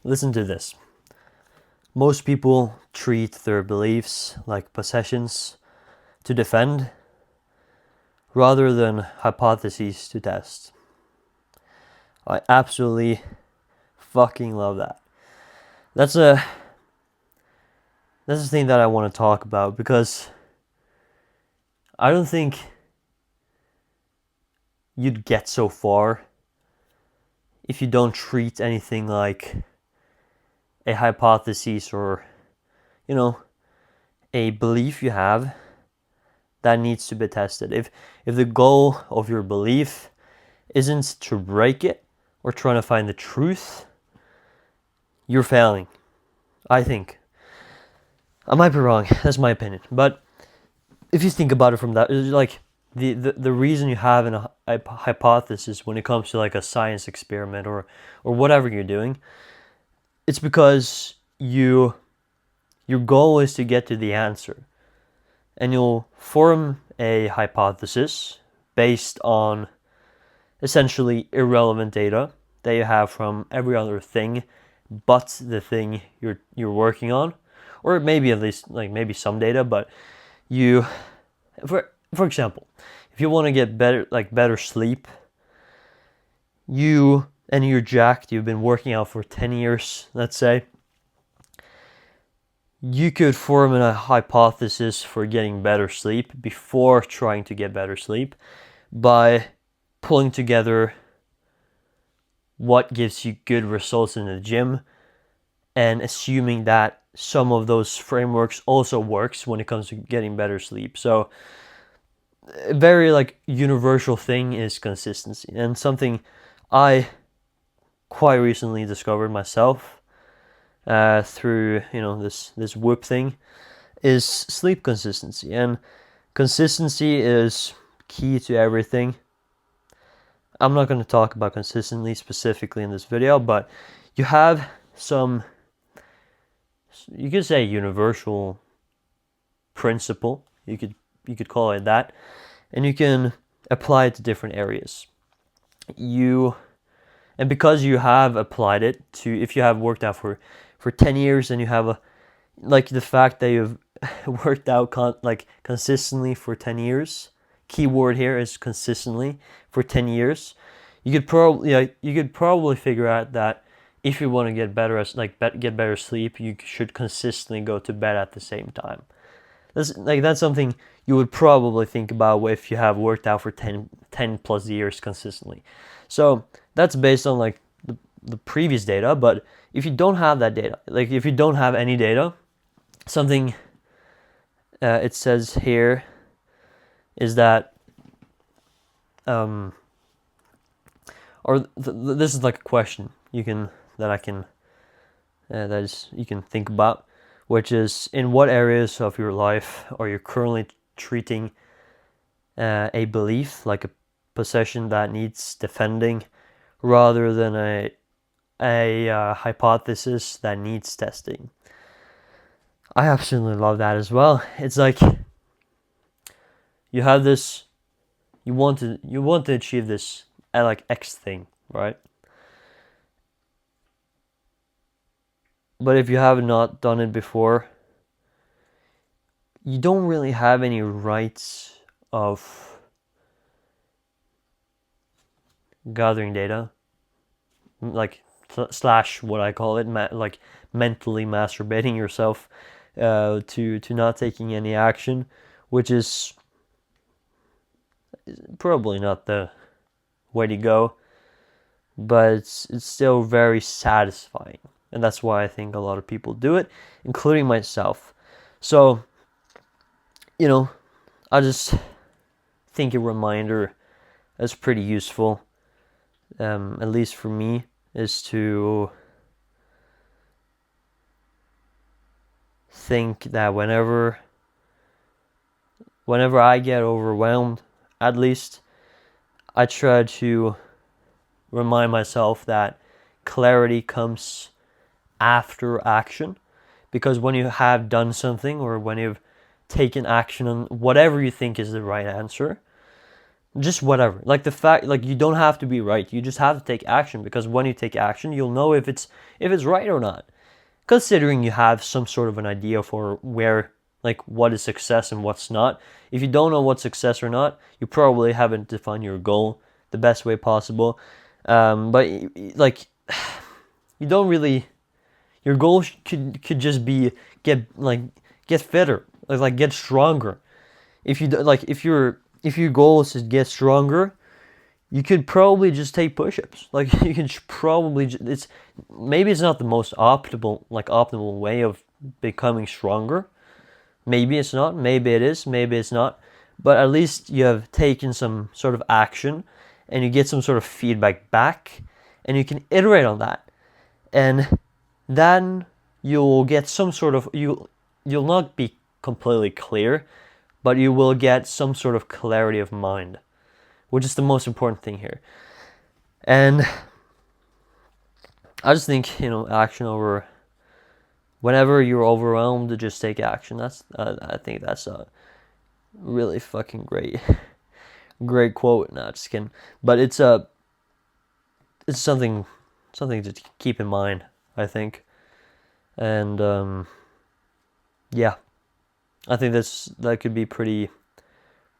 Listen to this. Most people treat their beliefs like possessions to defend rather than hypotheses to test. I absolutely fucking love that. That's a thing that I want to talk about, because I don't think you'd get so far if you don't treat anything like a hypothesis or, a belief you have that needs to be tested. If the goal of your belief isn't to break it or trying to find the truth, you're failing, I think. I might be wrong, that's my opinion. But if you think about it from that, like the reason you have a hypothesis when it comes to like a science experiment or whatever you're doing, it's because your goal is to get to the answer. And you'll form a hypothesis based on essentially irrelevant data that you have from every other thing but the thing you're working on, or maybe at least like maybe some data. But you, for example, if you want to get better sleep, you're jacked, you've been working out for 10 years, let's say, you could form a hypothesis for getting better sleep before trying to get better sleep by pulling together what gives you good results in the gym and assuming that some of those frameworks also works when it comes to getting better sleep. So a very universal thing is consistency, and something I quite recently discovered myself through this Whoop thing is sleep consistency. And consistency is key to everything. I'm not going to talk about consistency specifically in this video, but you have some, you could say, universal principle. You could call it that, and you can apply it to different areas. And because you have applied it to, if you have worked out for 10 years and you have the fact that you've worked out consistently for 10 years, keyword here is consistently for 10 years, you could probably figure out that if you want to get better get better sleep, you should consistently go to bed at the same time. That's something you would probably think about if you have worked out for 10 plus years consistently. So that's based on the previous data. But if you don't have that data, if you don't have any data, something it says here is that this is like a question you can think about, which is, in what areas of your life are you currently treating a belief like a possession that needs defending rather than a hypothesis that needs testing? I absolutely love that as well. It's like you have this, you want to achieve this X thing, right? But if you have not done it before, you don't really have any rights of gathering data, slash what I call it, mentally masturbating yourself to not taking any action, which is probably not the way to go, but it's still very satisfying, and that's why I think a lot of people do it, including myself. So, I just think a reminder is pretty useful, at least for me, is to think that whenever I get overwhelmed, at least, I try to remind myself that clarity comes after action. Because when you have done something, or when you've taken action on whatever you think is the right answer, Just whatever. Like the fact, like you don't have to be right. You just have to take action, because when you take action, you'll know if it's right or not. Considering you have some sort of an idea for where, like, what is success and what's not. If you don't know what's success or not, you probably haven't defined your goal the best way possible. But like, you don't really. Your goal could just be get fitter, like get stronger. If you like, if your goal is to get stronger, you could probably just take push-ups. Like you can probably it's maybe it's not the most optimal way of becoming stronger. Maybe it's not. Maybe it is. Maybe it's not. But at least you have taken some sort of action, and you get some sort of feedback back, and you can iterate on that, and then you'll get some sort of you'll not be completely clear, but you will get some sort of clarity of mind, which is the most important thing here. And I just think, action over, whenever you're overwhelmed, just take action. I think that's a really fucking great quote. Not just kidding, but it's something to keep in mind, I think. And yeah, I think that could be pretty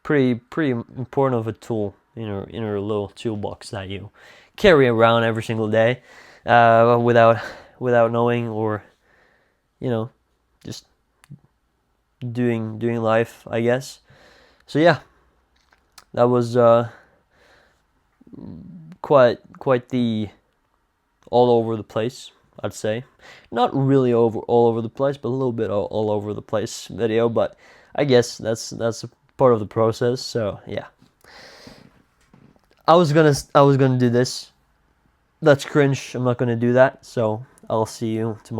important of a tool in your little toolbox that you carry around every single day, without knowing, or just doing life, I guess. So yeah, that was quite the all over the place, I'd say. Not really all over the place, but a little bit all over the place video. But I guess that's a part of the process. So yeah, I was gonna do this. That's cringe. I'm not gonna do that. So I'll see you tomorrow.